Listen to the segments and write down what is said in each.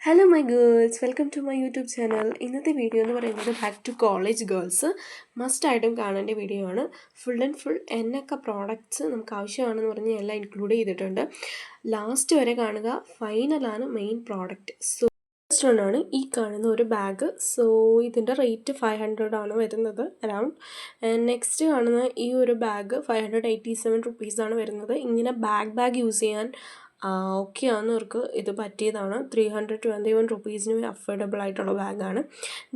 Hello my girls, welcome to my YouTube channel. ഇന്നത്തെ video എന്ന് പറയുന്നത് ബാക്ക് ടു കോളേജ് ഗേൾസ് മസ്റ്റായിട്ടും കാണേണ്ട വീഡിയോ ആണ്. ഫുൾ ആൻഡ് ഫുൾ എന്നൊക്കെ പ്രോഡക്റ്റ്സ് നമുക്ക് ആവശ്യമാണെന്ന് പറഞ്ഞ് എല്ലാം ഇൻക്ലൂഡ് ചെയ്തിട്ടുണ്ട്. ലാസ്റ്റ് വരെ കാണുക. ഫൈനലാണ് main product. So first one ആണ് ഈ കാണുന്ന ഒരു ബാഗ്. സോ ഇതിൻ്റെ റേറ്റ് 500 ആണ് വരുന്നത് അറൗണ്ട്. നെക്സ്റ്റ് കാണുന്ന ഈ ഒരു ബാഗ് 587 റുപ്പീസാണ് വരുന്നത്. ഇങ്ങനെ ബാഗ് യൂസ് ചെയ്യാൻ ഓക്കെ ആണെന്നവർക്ക് ഇത് പറ്റിയതാണ്. 321 റുപ്പീസിന് അഫോർഡബിൾ ആയിട്ടുള്ള ബാഗാണ്.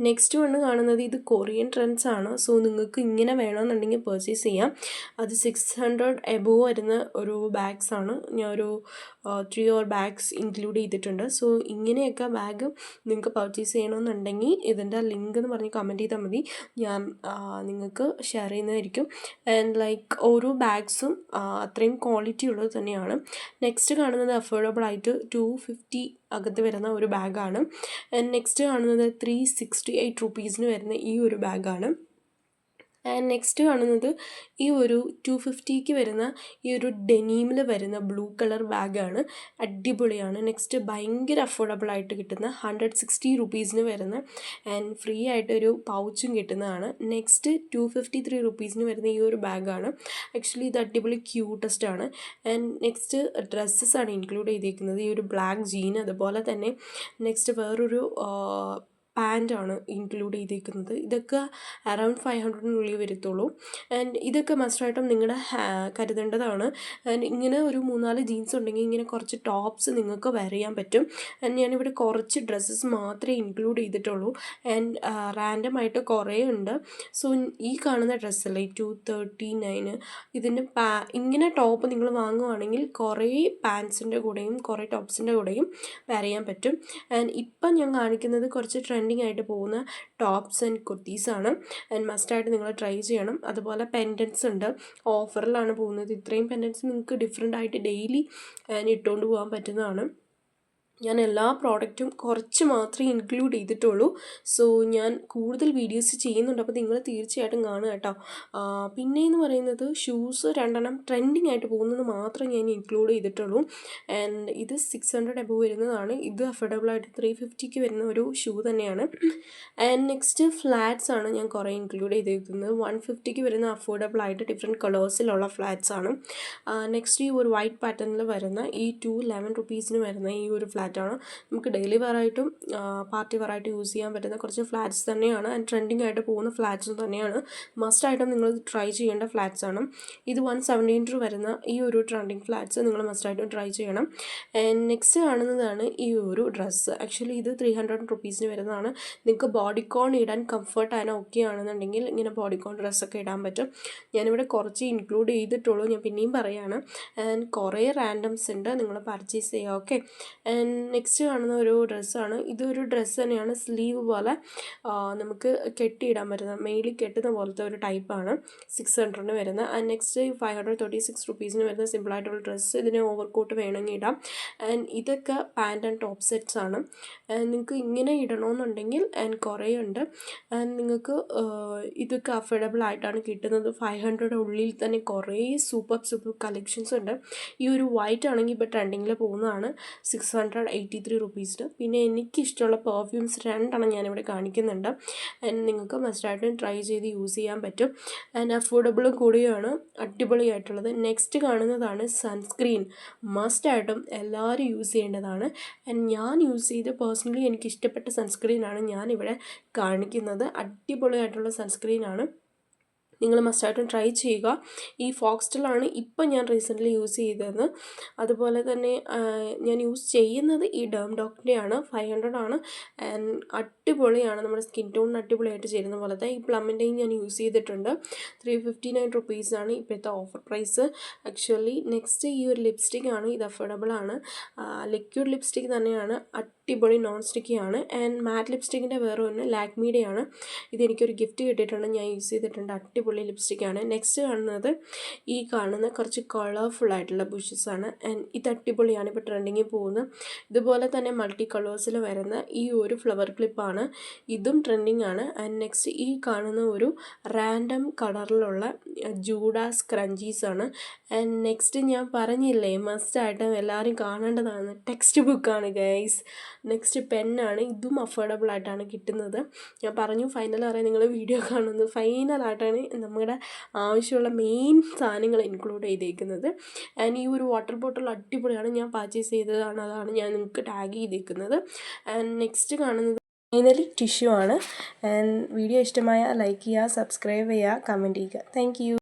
നെക്സ്റ്റ് വണ്ണ് കാണുന്നത് ഇത് കൊറിയൻ ട്രെൻഡ്സ് ആണ്. സോ നിങ്ങൾക്ക് ഇങ്ങനെ വേണമെന്നുണ്ടെങ്കിൽ പർച്ചേസ് ചെയ്യാം. അത് 600 എബോവ് വരുന്ന ഒരു ബാഗ്സ് ആണ്. ഞാൻ ഒരു 3 ബാഗ്സ് ഇൻക്ലൂഡ് ചെയ്തിട്ടുണ്ട്. സോ ഇങ്ങനെയൊക്കെ ബാഗ് നിങ്ങൾക്ക് പർച്ചേസ് ചെയ്യണമെന്നുണ്ടെങ്കിൽ ഇതിൻ്റെ ലിങ്ക് എന്ന് പറഞ്ഞ് കമൻറ്റ് ചെയ്താൽ മതി. ഞാൻ നിങ്ങൾക്ക് ഷെയർ ചെയ്യുന്നതായിരിക്കും. ആൻഡ് ലൈക്ക് ഓരോ ബാഗ്സും അത്രയും ക്വാളിറ്റി ഉള്ളത് തന്നെയാണ്. നെക്സ്റ്റ് കാണുന്നത് അഫോർഡബിൾ ആയിട്ട് 250 അകത്ത് വരുന്ന ഒരു ബാഗാണ്. നെക്സ്റ്റ് കാണുന്നത് 368 റുപ്പീസിന് വരുന്ന ഈ ഒരു ബാഗാണ്. ആൻഡ് നെക്സ്റ്റ് കാണുന്നത് ഈ ഒരു 250ക്ക് വരുന്ന ഈ ഒരു ഡെനീമിൽ വരുന്ന ബ്ലൂ കളർ ബാഗാണ്. അടിപൊളിയാണ്. നെക്സ്റ്റ് ഭയങ്കര അഫോർഡബിൾ ആയിട്ട് കിട്ടുന്ന 160 റുപ്പീസിന് വരുന്ന ആൻഡ് ഫ്രീ ആയിട്ടൊരു പൗച്ചും കിട്ടുന്നതാണ്. നെക്സ്റ്റ് 253 റുപ്പീസിന് വരുന്ന ഈ ഒരു ബാഗാണ്. ആക്ച്വലി ഇത് അടിപൊളി ക്യൂട്ടസ്റ്റ് ആണ്. ആൻഡ് നെക്സ്റ്റ് ഡ്രസ്സസ് ആണ് ഇൻക്ലൂഡ് ചെയ്തിരിക്കുന്നത്. ഈ ഒരു ബ്ലാക്ക് ജീൻ, അതുപോലെ തന്നെ നെക്സ്റ്റ് വേറൊരു പാൻറ്റാണ് ഇൻക്ലൂഡ് ചെയ്തിരിക്കുന്നത്. ഇതൊക്കെ അറൗണ്ട് 500-നുള്ളിൽ വരത്തുള്ളൂ. ആൻഡ് ഇതൊക്കെ മസ്റ്റായിട്ടും നിങ്ങളുടെ കരുതേണ്ടതാണ്. ആൻഡ് ഇങ്ങനെ ഒരു 3-4 ജീൻസ് ഉണ്ടെങ്കിൽ ഇങ്ങനെ കുറച്ച് ടോപ്സ് നിങ്ങൾക്ക് വെയർ ചെയ്യാൻ പറ്റും. ആൻഡ് ഞാനിവിടെ കുറച്ച് ഡ്രസ്സസ് മാത്രമേ ഇൻക്ലൂഡ് ചെയ്തിട്ടുള്ളൂ. ആൻഡ് റാൻഡമായിട്ട് കുറേ ഉണ്ട്. സോ ഈ കാണുന്ന ഡ്രസ്സല്ലേ 239 ഇതിൻ്റെ ഇങ്ങനെ ടോപ്പ് നിങ്ങൾ വാങ്ങുവാണെങ്കിൽ കുറേ പാൻസിൻ്റെ കൂടെയും കുറേ ടോപ്സിൻ്റെ കൂടെയും വെയർ ചെയ്യാൻ പറ്റും. ആൻഡ് ഇപ്പം ഞാൻ കാണിക്കുന്നത് കുറച്ച് ട്രെൻഡിങ് ആയിട്ട് പോകുന്ന ടോപ്സ് ആൻഡ് കുർത്തീസാണ്. ആൻഡ് മസ്റ്റായിട്ട് നിങ്ങൾ ട്രൈ ചെയ്യണം. അതുപോലെ പെൻഡൻസ് ഉണ്ട്, ഓഫറിലാണ് പോകുന്നത്. ഇത്രയും പെൻഡൻസ് നിങ്ങൾക്ക് ഡിഫറെൻ്റ് ആയിട്ട് ഡെയിലി ഇട്ടുകൊണ്ട് പോകാൻ പറ്റുന്നതാണ്. ഞാൻ എല്ലാ പ്രോഡക്റ്റും കുറച്ച് മാത്രമേ ഇൻക്ലൂഡ് ചെയ്തിട്ടുള്ളൂ. സോ ഞാൻ കൂടുതൽ വീഡിയോസ് ചെയ്യുന്നുണ്ട്, അപ്പോൾ നിങ്ങൾ തീർച്ചയായിട്ടും കാണുക കേട്ടോ. പിന്നെയെന്ന് പറയുന്നത് ഷൂസ് 2 ട്രെൻഡിങ് ആയിട്ട് പോകുന്നത് മാത്രമേ ഞാൻ ഇൻക്ലൂഡ് ചെയ്തിട്ടുള്ളൂ. ആൻഡ് ഇത് 600 എബോവ് വരുന്നതാണ്. ഇത് അഫോർഡബിൾ ആയിട്ട് 350ക്ക് വരുന്ന ഒരു ഷൂ തന്നെയാണ്. ആൻഡ് നെക്സ്റ്റ് ഫ്ലാറ്റ്സ് ആണ് ഞാൻ കുറേ ഇൻക്ലൂഡ് ചെയ്തിരിക്കുന്നത്. 150ക്ക് വരുന്ന അഫോർഡബിൾ ആയിട്ട് ഡിഫറെൻറ്റ് കളേഴ്സിലുള്ള ഫ്ലാറ്റ്സ് ആണ്. നെക്സ്റ്റ് ഈ ഒരു വൈറ്റ് പാറ്റേണിൽ വരുന്ന ഈ 211 റുപ്പീസിന് വരുന്ന ഈ ഒരു ഫ്ലാറ്റാണ്. നമുക്ക് ഡെയിലി വെയറായിട്ടും പാർട്ടി വെയറായിട്ട് യൂസ് ചെയ്യാൻ പറ്റുന്ന കുറച്ച് ഫ്ലാറ്റ്സ് തന്നെയാണ്. ആൻഡ് ട്രെൻഡിങ് ആയിട്ട് പോകുന്ന ഫ്ലാറ്റ്സ് തന്നെയാണ്. മസ്റ്റായിട്ടും നിങ്ങൾ ട്രൈ ചെയ്യേണ്ട ഫ്ലാറ്റ്സ് ആണ്. ഇത് 170 വരുന്ന ഈ ഒരു ട്രെൻഡിങ് ഫ്ലാറ്റ്സ് നിങ്ങൾ മസ്റ്റായിട്ടും ട്രൈ ചെയ്യണം. ആൻഡ് നെക്സ്റ്റ് കാണുന്നതാണ് ഈ ഒരു ഡ്രസ്സ്. ആക്ച്വലി ഇത് 300 റുപ്പീസിന് വരുന്നതാണ്. നിങ്ങൾക്ക് ബോഡിക്കോൺ ഇടാൻ കംഫർട്ടാണ് ഓക്കെ ആണെന്നുണ്ടെങ്കിൽ ഇങ്ങനെ ബോഡിക്കോൺ ഡ്രസ്സൊക്കെ ഇടാൻ പറ്റും. ഞാനിവിടെ കുറച്ച് ഇൻക്ലൂഡ് ചെയ്തിട്ടുള്ളൂ, ഞാൻ പിന്നെയും പറയുകയാണ്. ആൻഡ് കുറേ റാൻഡംസ് ഉണ്ട്, നിങ്ങൾ പർച്ചേസ് ചെയ്യുക. ഓക്കെ. ആൻഡ് നെക്സ്റ്റ് കാണുന്ന ഒരു ഡ്രസ്സാണ്. ഇതൊരു ഡ്രസ്സ് തന്നെയാണ്, സ്ലീവ് പോലെ നമുക്ക് കെട്ടിയിടാൻ പറ്റുന്ന, മെയിലിൽ കെട്ടുന്ന പോലത്തെ ഒരു ടൈപ്പാണ്. 600-ന് വരുന്ന. ആൻഡ് നെക്സ്റ്റ് 536 റുപ്പീസിന് വരുന്ന സിമ്പിളായിട്ടുള്ള ഡ്രസ്സ്. ഇതിന് ഓവർകോട്ട് വേണമെങ്കിൽ ഇടാം. ആൻഡ് ഇതൊക്കെ പാൻറ്റ് ആൻഡ് ടോപ്പ് സെറ്റ്സ് ആണ്. നിങ്ങൾക്ക് ഇങ്ങനെ ഇടണമെന്നുണ്ടെങ്കിൽ ആൻഡ് കുറേ ഉണ്ട്. ആൻഡ് നിങ്ങൾക്ക് ഇതൊക്കെ അഫോർഡബിൾ ആയിട്ടാണ് കിട്ടുന്നത്. 500 ഉള്ളിൽ തന്നെ കുറേ സൂപ്പർ കളക്ഷൻസ് ഉണ്ട്. ഈ ഒരു വൈറ്റ് ആണെങ്കിൽ ഇപ്പോൾ ട്രെൻഡിങ്ങിൽ പോകുന്നതാണ് 683 റുപ്പീസിന്. പിന്നെ എനിക്കിഷ്ടമുള്ള പെർഫ്യൂംസ് 2 ഞാനിവിടെ കാണിക്കുന്നുണ്ട്. ആൻഡ് നിങ്ങൾക്ക് മസ്റ്റായിട്ടും ട്രൈ ചെയ്ത് യൂസ് ചെയ്യാൻ പറ്റും. ആൻഡ് അഫോർഡബിളും കൂടിയാണ്, അടിപൊളിയായിട്ടുള്ളത്. നെക്സ്റ്റ് കാണുന്നതാണ് സൺസ്ക്രീൻ. മസ്റ്റായിട്ടും എല്ലാവരും യൂസ് ചെയ്യേണ്ടതാണ്. ആൻഡ് ഞാൻ യൂസ് ചെയ്ത് പേഴ്സണലി എനിക്ക് ഇഷ്ടപ്പെട്ട സൺസ്ക്രീനാണ് ഞാനിവിടെ കാണിക്കുന്നത്. അടിപൊളിയായിട്ടുള്ള സൺസ്ക്രീനാണ്, നിങ്ങൾ മസ്റ്റായിട്ടും ട്രൈ ചെയ്യുക. ഈ ഫോക്സ്റ്റലാണ് ഇപ്പം ഞാൻ റീസെൻ്റ്ലി യൂസ് ചെയ്തത്. അതുപോലെ തന്നെ ഞാൻ യൂസ് ചെയ്യുന്നത് ഈ ഡേം ഡോക്കിൻ്റെയാണ്. 500 ആണ്. ആൻഡ് അടിപൊളിയാണ്, നമ്മുടെ സ്കിൻ ടോണിന് അടിപൊളിയായിട്ട് ചേരുന്ന പോലത്തെ. ഈ പ്ലമ്മിൻ്റെയും ഞാൻ യൂസ് ചെയ്തിട്ടുണ്ട്. 359 റുപ്പീസാണ് ഇപ്പോഴത്തെ ഓഫർ പ്രൈസ് ആക്ച്വലി. നെക്സ്റ്റ് ഈ ഒരു ലിപ്സ്റ്റിക്കാണ്. ഇത് അഫോർഡബിൾ ആണ്. ലിക്വിഡ് ലിപ്സ്റ്റിക്ക് തന്നെയാണ്, അടിപൊളി നോൺ സ്റ്റിക്കിയാണ്. ആൻഡ് മാറ്റ് ലിപ്സ്റ്റിക്കിൻ്റെ വേറെ ഒന്ന് ലാക്മിയുടെയാണ്. ഇതെനിക്കൊരു ഗിഫ്റ്റ് കിട്ടിയിട്ടുണ്ട്, ഞാൻ യൂസ് ചെയ്തിട്ടുണ്ട്. അടിപൊളി അടിപൊളി ലിപ്സ്റ്റിക്കാണ്. നെക്സ്റ്റ് കാണുന്നത് ഈ കാണുന്ന കുറച്ച് കളർഫുൾ ആയിട്ടുള്ള ബുഷസാണ്. ആൻഡ് ഇത് അടിപൊളിയാണ്, ഇപ്പോൾ ട്രെൻഡിങ്ങിൽ പോകുന്നത്. ഇതുപോലെ തന്നെ മൾട്ടി കളേഴ്സിൽ വരുന്ന ഈ ഒരു ഫ്ലവർ ക്ലിപ്പാണ്, ഇതും ട്രെൻഡിങ് ആണ്. ആൻഡ് നെക്സ്റ്റ് ഈ കാണുന്ന ഒരു റാൻഡം കളറിലുള്ള ജൂഡാസ് ക്രഞ്ചീസ് ആണ്. ആൻഡ് നെക്സ്റ്റ് ഞാൻ പറഞ്ഞില്ലേ മസ്റ്റായിട്ടും എല്ലാവരും കാണേണ്ടതാണ്, ടെക്സ്റ്റ് ബുക്കാണ് ഗൈസ്. നെക്സ്റ്റ് പെന്നാണ്, ഇതും അഫോർഡബിൾ ആയിട്ടാണ് കിട്ടുന്നത്. ഞാൻ പറഞ്ഞു ഫൈനൽ അറിയാൻ നിങ്ങൾ വീഡിയോ കാണുന്നത്. ഫൈനലായിട്ടാണ് നമ്മുടെ ആവശ്യമുള്ള മെയിൻ സാധനങ്ങൾ ഇൻക്ലൂഡ് ചെയ്തേക്കുന്നത്. ആൻഡ് ഈ ഒരു വാട്ടർ ബോട്ടിൽ അടിപൊളിയാണ്, ഞാൻ പർച്ചേസ് ചെയ്തതാണ്, അതാണ് ഞാൻ നിങ്ങൾക്ക് ടാഗ് ചെയ്തേക്കുന്നത്. ആൻഡ് നെക്സ്റ്റ് കാണുന്നത് ഫൈനലി ടിഷ്യൂ ആണ്. ആൻഡ് വീഡിയോ ഇഷ്ടമായ ലൈക്ക് ചെയ്യുക, സബ്സ്ക്രൈബ് ചെയ്യുക, കമൻറ്റ് ചെയ്യുക. Thank you.